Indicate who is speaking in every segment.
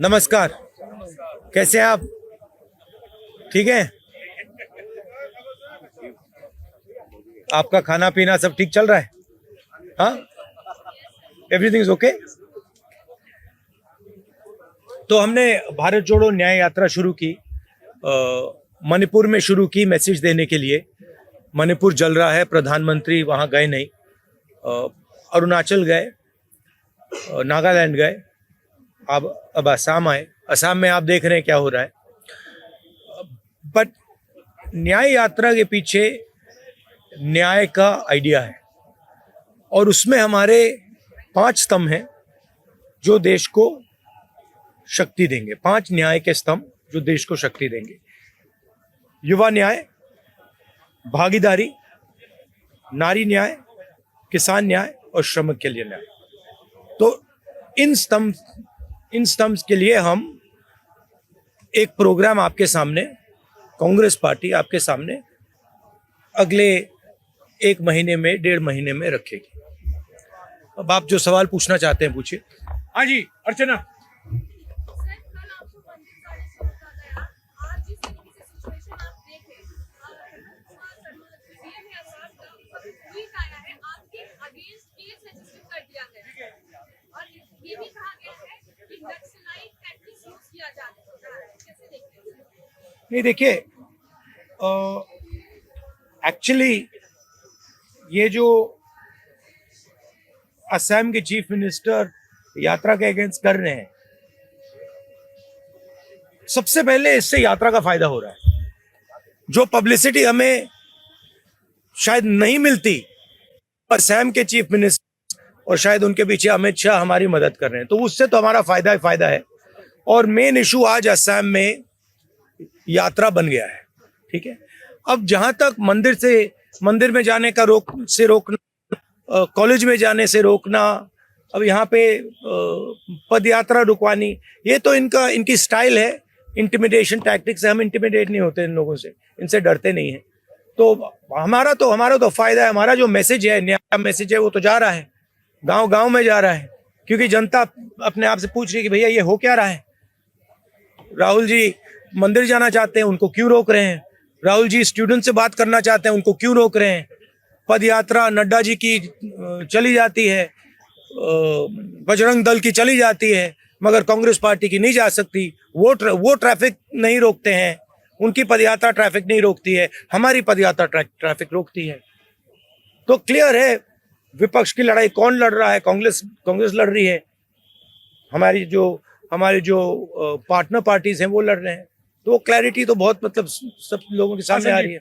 Speaker 1: नमस्कार। कैसे हैं आप? ठीक है? आपका खाना पीना सब ठीक चल रहा है? हाँ, एवरीथिंग इज ओके। तो हमने भारत जोड़ो न्याय यात्रा शुरू की, मणिपुर में शुरू की, मैसेज देने के लिए। मणिपुर जल रहा है, प्रधानमंत्री वहाँ गए नहीं। अरुणाचल गए, नागालैंड गए, अब असम आए। असम में आप देख रहे हैं क्या हो रहा है। बट न्याय यात्रा के पीछे न्याय का आइडिया है और उसमें हमारे 5 स्तंभ हैं जो देश को शक्ति देंगे। 5 न्याय के स्तंभ जो देश को शक्ति देंगे। युवा न्याय, भागीदारी, नारी न्याय, किसान न्याय और श्रमिक के लिए न्याय। तो इन स्तंभ के लिए हम एक प्रोग्राम आपके सामने, कांग्रेस पार्टी आपके सामने अगले 1 महीने में, 1.5 महीने में रखेगी। अब आप जो सवाल पूछना चाहते हैं पूछिए। हाँ जी, अर्चना। नहीं, देखिए, एक्चुअली ये जो असम के चीफ मिनिस्टर यात्रा के अगेंस्ट कर रहे हैं, सबसे पहले इससे यात्रा का फायदा हो रहा है। जो पब्लिसिटी हमें शायद नहीं मिलती, असम के चीफ मिनिस्टर और शायद उनके पीछे अमित शाह हमारी मदद कर रहे हैं, तो उससे तो हमारा फायदा ही फायदा है। और मेन इशू आज असम में यात्रा बन गया है। ठीक है, अब जहां तक मंदिर में जाने का रोकना, कॉलेज में जाने से रोकना, अब यहाँ पे पद यात्रा रुकवानी, ये तो इनकी स्टाइल है, इंटिमिडेशन टैक्टिक्स है। हम इंटिमिडेट नहीं होते इन लोगों से, इनसे डरते नहीं है। तो हमारा तो फायदा है। हमारा जो मैसेज है, न्याय मैसेज है, वो तो जा रहा है, गांव में जा रहा है, क्योंकि जनता अपने आप से पूछ रही है कि भैया ये हो क्या रहा है। राहुल जी मंदिर जाना चाहते हैं, उनको क्यों रोक रहे हैं? राहुल जी स्टूडेंट से बात करना चाहते हैं, उनको क्यों रोक रहे हैं? पद यात्रा नड्डा जी की चली जाती है, बजरंग दल की चली जाती है, मगर कांग्रेस पार्टी की नहीं जा सकती। वो ट्रैफिक नहीं रोकते हैं, उनकी पदयात्रा ट्रैफिक नहीं रोकती है, हमारी पदयात्रा ट्रैफिक रोकती है। तो क्लियर है विपक्ष की लड़ाई कौन लड़ रहा है। कांग्रेस लड़ रही है, हमारे जो पार्टनर पार्टीज हैं वो लड़ रहे हैं। तो वो क्लैरिटी तो बहुत, मतलब सब लोगों के सामने आ रही है।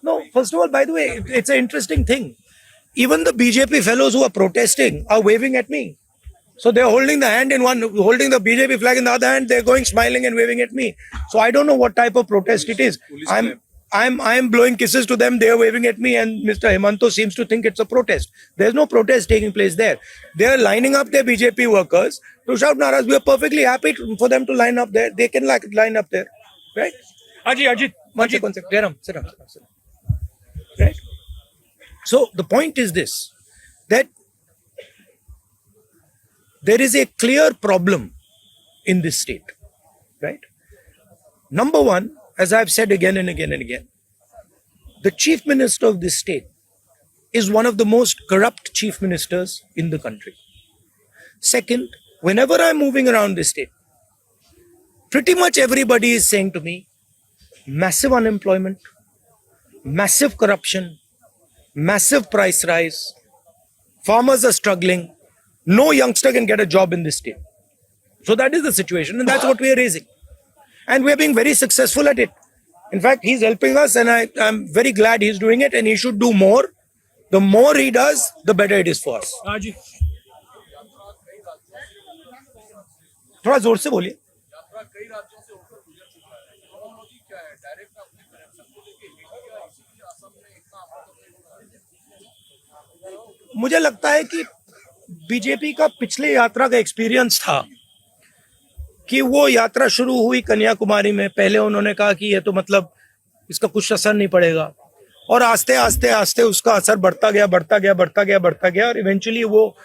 Speaker 1: No, first of all, by the way, it's an interesting thing. Even the BJP fellows who are protesting are waving at me. So they're holding the BJP flag in the other hand. They're going smiling and waving at me. So I don't know what type of protest it is. I'm blowing kisses to them. They're waving at me, and Mr. Himanto seems to think it's a protest. There's no protest taking place there. They're lining up their BJP workers to shout naras. We are perfectly happy for them to line up there. They can line up there, right? Ajit, one second. Sit down. Right. So the point is this, that there is a clear problem in this state, right? Number one, as I've said again and again, the chief minister of this state is one of the most corrupt chief ministers in the country. Second, whenever I'm moving around this state, pretty much everybody is saying to me, massive unemployment, massive corruption, massive price rise, farmers are struggling, no youngster can get a job in this state. So that is the situation, and that's what we are raising. And we are being very successful at it. In fact, he's helping us, and I'm very glad he's doing it, and he should do more. The more he does, the better it is for us. थोड़ा जोर से बोलिए। मुझे लगता है कि BJP का पिछले यात्रा का एक्सपीरियंस था कि वो यात्रा शुरू हुई कन्याकुमारी में, पहले उन्होंने कहा कि ये तो मतलब इसका कुछ असर नहीं पड़ेगा, और आस्ते आस्ते आस्ते उसका असर बढ़ता गया बढ़ता गया बढ़ता गया बढ़ता गया, और इवेंचुअली वो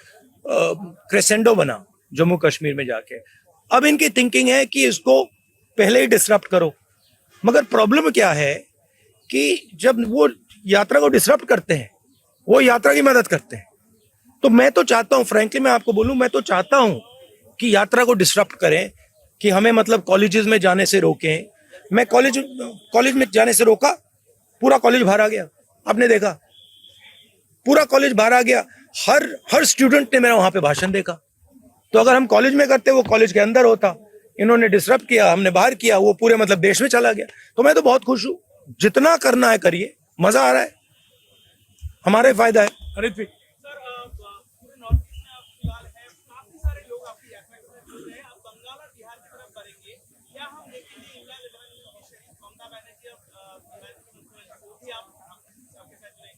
Speaker 1: क्रेसेंडो बना जम्मू कश्मीर में जाके। अब इनकी थिंकिंग है कि इसको पहले ही डिसरप्ट करो, मगर प्रॉब्लम क्या है कि जब वो यात्रा को डिसरप्ट करते हैं, वो यात्रा की मदद करते हैं। तो मैं तो चाहता हूं, फ्रैंकली मैं आपको बोलूं, मैं तो चाहता हूं कि यात्रा को डिसरप्ट करें, कि हमें मतलब कॉलेजेस में जाने से रोकें। मैं कॉलेज में जाने से रोका, पूरा कॉलेज बाहर आ गया, आपने देखा, पूरा कॉलेज बाहर आ गया। हर स्टूडेंट ने मेरा वहां पे भाषण देखा। तो अगर हम कॉलेज में करते, वो कॉलेज के अंदर होता, इन्होंने डिसरप्ट किया, हमने बाहर किया, वो पूरे मतलब देश में चला गया। तो मैं तो बहुत खुश हूं, जितना करना है करिए, मजा आ रहा है, हमारा फायदा है।
Speaker 2: हरित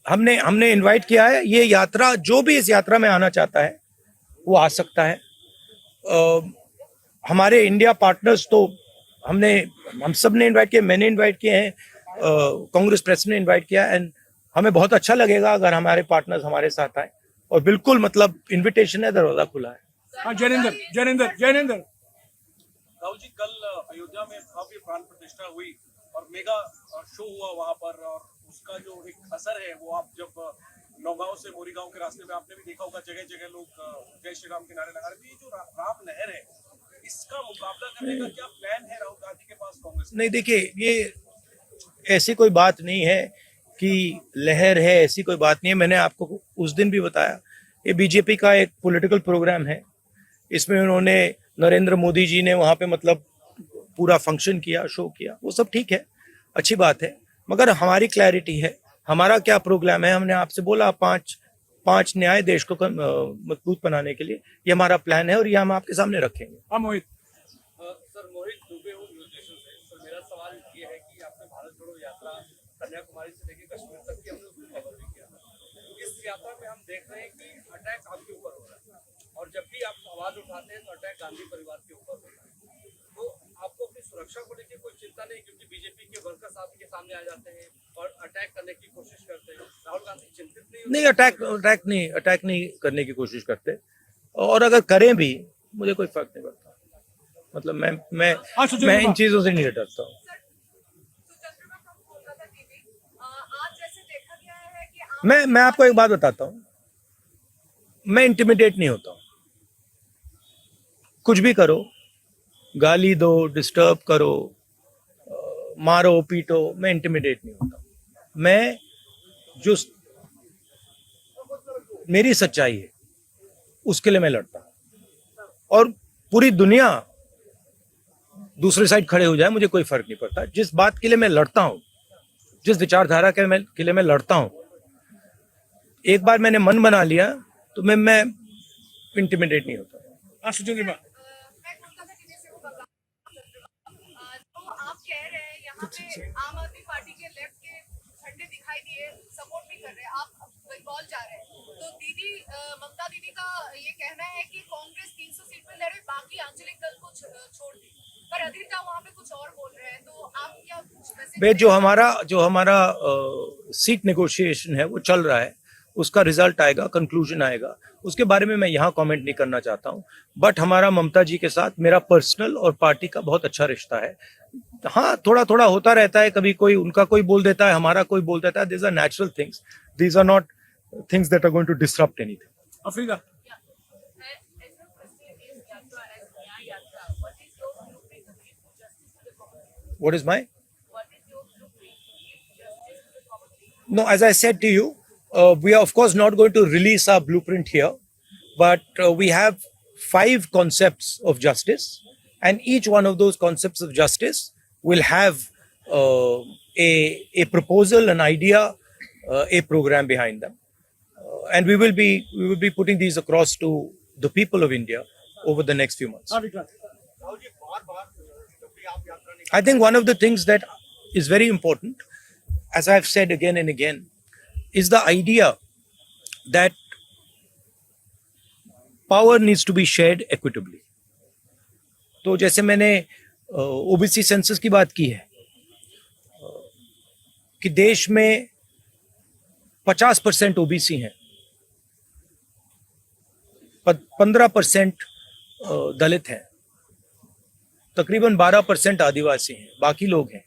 Speaker 1: हमने इनवाइट किया है। ये यात्रा, जो भी इस यात्रा में आना चाहता है वो आ सकता है। हमारे इंडिया पार्टनर्स तो हम सब ने इनवाइट किया, मैंने इनवाइट किए हैं, कांग्रेस प्रेसिडेंट ने इनवाइट किया, एंड हमें बहुत अच्छा लगेगा अगर हमारे पार्टनर्स हमारे साथ आए। और बिल्कुल मतलब इनविटेशन है, दरवाजा खुला है।
Speaker 2: हाँ, जैनेंद्र राहुल जी, कल अयोध्या में भव्य प्राण प्रतिष्ठा हुई और मेगा शो हुआ वहां पर, और उसका जो एक असर है वो आप जब नौगांव से मोरीगांव के रास्ते में आपने भी देखा होगा, जगह जगह लोग जय श्री राम के नारे लगा रहे थे। ये जो राम लहर है, इसका मुकाबला करने का क्या प्लान है राहुल गांधी के पास, कांग्रेस?
Speaker 1: नहीं, देखिए, ये ऐसी कोई बात नहीं है कि लहर है, ऐसी कोई बात नहीं है। मैंने आपको उस दिन भी बताया, ये बीजेपी का एक पॉलिटिकल प्रोग्राम है। इसमें उन्होंने, नरेंद्र मोदी जी ने वहां पे मतलब पूरा फंक्शन किया, शो किया, वो सब ठीक है, अच्छी बात है। मगर हमारी क्लैरिटी है, हमारा क्या प्रोग्राम है। हमने आपसे बोला पांच न्याय देश को मजबूत बनाने के लिए, ये हमारा प्लान है और ये हम आपके सामने रखेंगे।
Speaker 2: हाँ मोहित।
Speaker 3: सर, मोहित दुबे हूँ न्यूज़ से। सर, मेरा सवाल ये है कि आपने भारत जोड़ो यात्रा कन्याकुमारी से लेकर कश्मीर तक की हमने कवर भी किया। इस यात्रा में हम देख रहे हैं कि अटैक आपके ऊपर हो रहा है, और जब भी आप आवाज उठाते हैं तो अटैक गांधी परिवार के ऊपर हो रहा है। तो आपको अपनी सुरक्षा को लेकर कोई चिंता नहीं, क्योंकि बीजेपी के वर्कर्स आपके सामने आ जाते हैं और अटैक करने की कोशिश करते हैं। राहुल गांधी चिंतित नहीं?
Speaker 1: अटैक नहीं करने की कोशिश करते, और अगर करें भी मुझे कोई फर्क नहीं पड़ता। मतलब मैं इन चीजों से नहीं डरता हूँ। मैं आपको एक बात बताता हूँ, मैं इंटिमिडेट नहीं होता हूँ। कुछ भी करो, गाली दो, डिस्टर्ब करो, मारो पीटो, मैं इंटिमिडेट नहीं होता। मैं जो मेरी सच्चाई है उसके लिए मैं लड़ता हूं, और पूरी दुनिया दूसरी साइड खड़े हो जाए, मुझे कोई फर्क नहीं पड़ता। जिस बात के लिए मैं लड़ता हूं, जिस विचारधारा के लिए मैं लड़ता हूं, एक बार मैंने मन बना लिया तो मैं इंटिमिडेट नहीं होता।
Speaker 2: हाँ, सुजन जी,
Speaker 4: आम आदमी पार्टी के लेफ्ट के झंडे दिखाई दिए, सपोर्ट भी कर रहे हैं, आप बंगाल जा रहे हैं। तो दीदी, ममता दीदी का ये कहना है कि कांग्रेस 300 सीट पे लड़े, बाकी आंचलिक दल को छोड़ दी, पर अधिरता वहां पे कुछ और बोल रहे हैं। तो आप क्या
Speaker 1: जो हमारा सीट नेगोशिएशन है वो चल रहा है, उसका रिजल्ट आएगा, कंक्लूजन आएगा, उसके बारे में मैं यहाँ कमेंट नहीं करना चाहता हूँ। बट हमारा ममता जी के साथ मेरा पर्सनल और पार्टी का बहुत अच्छा रिश्ता है। हाँ, थोड़ा थोड़ा होता रहता है, कभी कोई उनका कोई बोल देता है, हमारा कोई बोल देता है। These are natural things, these are not things that are going to disrupt anything.
Speaker 2: Africa.
Speaker 1: What is my? No, as I said to you, we are of course not going to release our blueprint here, but we have 5 concepts of justice, and each one of those concepts of justice will have a proposal, an idea, a program behind them, and we will be putting these across to the people of India over the next few months. I think one of the things that is very important, as I've said again and again, is the idea that power needs to be shared equitably. तो जैसे मैंने OBC census की बात की है कि देश में 50% ओबीसी हैं, 15% दलित हैं, तकरीबन 12% आदिवासी हैं, बाकी लोग हैं।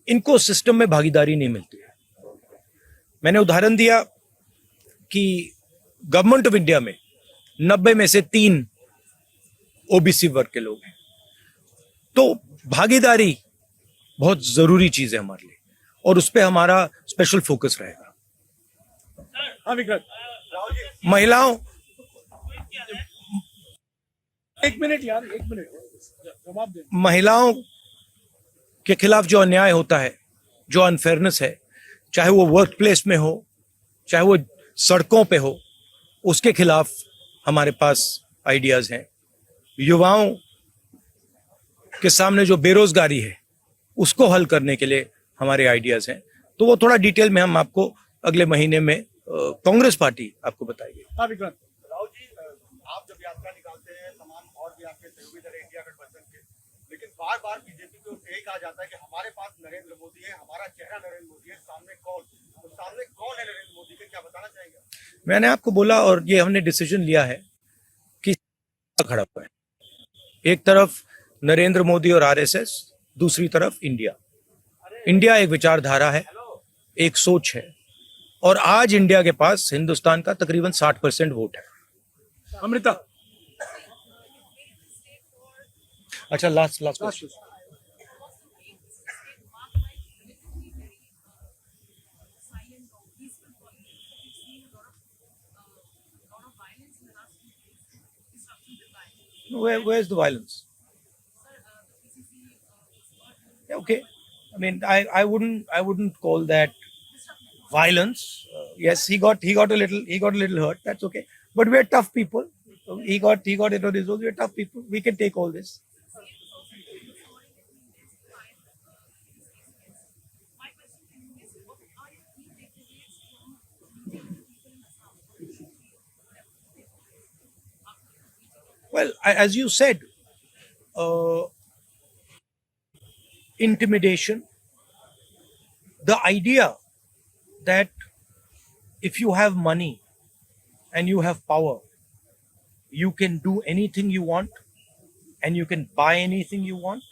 Speaker 1: इनको सिस्टम में भागीदारी नहीं मिलती है। मैंने उदाहरण दिया कि गवर्नमेंट ऑफ इंडिया में 90 में से 3 ओबीसी वर्ग के लोग हैं। तो भागीदारी बहुत जरूरी चीज है हमारे लिए और उस पर हमारा स्पेशल फोकस रहेगा।
Speaker 2: हाँ विक्रम,
Speaker 1: महिलाओं
Speaker 2: एक मिनट यार, एक मिनट जवाब दे।
Speaker 1: महिलाओं के खिलाफ जो अन्याय होता है, जो अनफेयरनेस है, चाहे वो वर्क प्लेस में हो, चाहे वो सड़कों पे हो, उसके खिलाफ हमारे पास आइडियाज हैं। युवाओं के सामने जो बेरोजगारी है उसको हल करने के लिए हमारे आइडियाज हैं। तो वो थोड़ा डिटेल में हम आपको अगले महीने में कांग्रेस पार्टी आपको बताएगी।
Speaker 2: हाँ विक्रम,
Speaker 5: राहुल जी, आप जब यात्रा निकालते हैं तमाम और भी आपके सहयोगी दल इंडिया गठबंधन के, लेकिन बार बार बीजेपी को यही कहा जाता है कि हमारे पास नरेंद्र मोदी है, हमारा चेहरा नरेंद्र मोदी है, सामने कौन, तो सामने कौन है नरेंद्र मोदी के, क्या बताना चाहेंगे?
Speaker 1: मैंने आपको बोला और ये हमने डिसीजन लिया है कि खड़ा हुआ है, एक तरफ नरेंद्र मोदी और आरएसएस, दूसरी तरफ इंडिया। इंडिया एक विचारधारा है, एक सोच है और आज इंडिया के पास हिंदुस्तान का तकरीबन 60% वोट है।
Speaker 2: अमृता,
Speaker 1: अच्छा, last question. Where's the violence? Yeah, okay. I mean, I wouldn't call that violence. Yes, he got a little hurt. That's okay. But we're tough people. He got into this. We're tough people. We can take all this. Well, as you said, intimidation, the idea that if you have money and you have power, you can do anything you want and you can buy anything you want.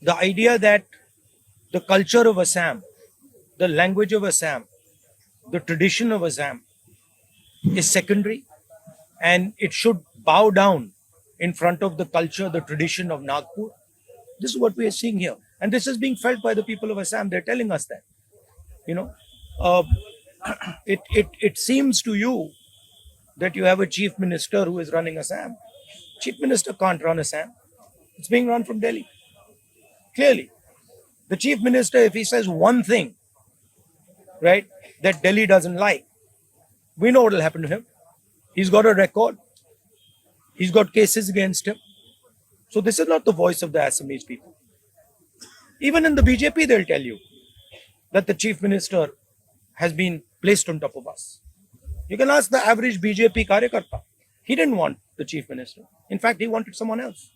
Speaker 1: The idea that the culture of Assam, the language of Assam, the tradition of Assam is secondary and it should bow down in front of the culture, the tradition of Nagpur. This is what we are seeing here. And this is being felt by the people of Assam. They're telling us that. You know, it seems to you that you have a chief minister who is running Assam. Chief minister can't run Assam. It's being run from Delhi. Clearly. The chief minister, if he says one thing, right, that Delhi doesn't like, we know what will happen to him. He's got a record. He's got cases against him. So this is not the voice of the Assamese people. Even in the BJP, they'll tell you that the chief minister has been placed on top of us. You can ask the average BJP karyakarta. He didn't want the chief minister. In fact, he wanted someone else.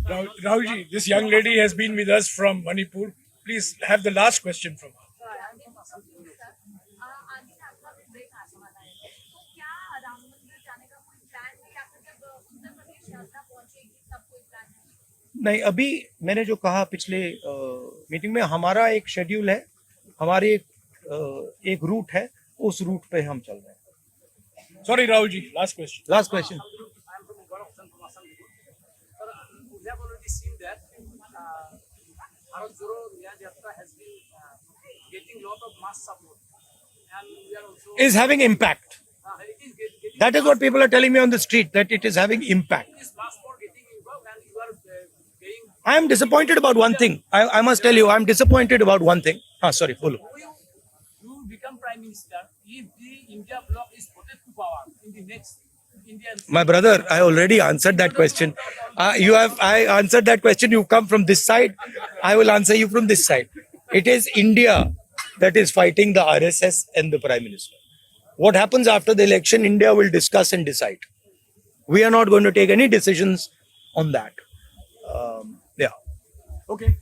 Speaker 2: Rahul ji, this young lady has been with us from Manipur. Please have the last question from her.
Speaker 1: नहीं, अभी मैंने जो कहा पिछले meeting में, हमारा एक schedule है, हमारी एक रूट है, उस रूट पे हम चल रहे हैं।
Speaker 2: Sorry, Rahul ji, last question.
Speaker 1: Last question.
Speaker 3: I am from Gorakhpur, from Assam. Sir, we have already seen that Bharat Joro Nyaya Yatra has been getting lot of mass support, and we are also
Speaker 1: Is having impact.
Speaker 3: it is getting
Speaker 1: That is what people are telling me on the street, that it is having impact.
Speaker 3: this mass for getting involved, and you are paying.
Speaker 1: I am disappointed about one thing. I must tell you, I am disappointed about one thing. Sorry, bolo.
Speaker 3: You become prime minister if the India bloc is voted to power in the next Indian.
Speaker 1: My brother, I already answered that question. I answered that question. You come from this side. I will answer you from this side. It is India that is fighting the RSS and the Prime Minister. What happens after the election, India will discuss and decide. We are not going to take any decisions on that. Yeah.
Speaker 2: Okay.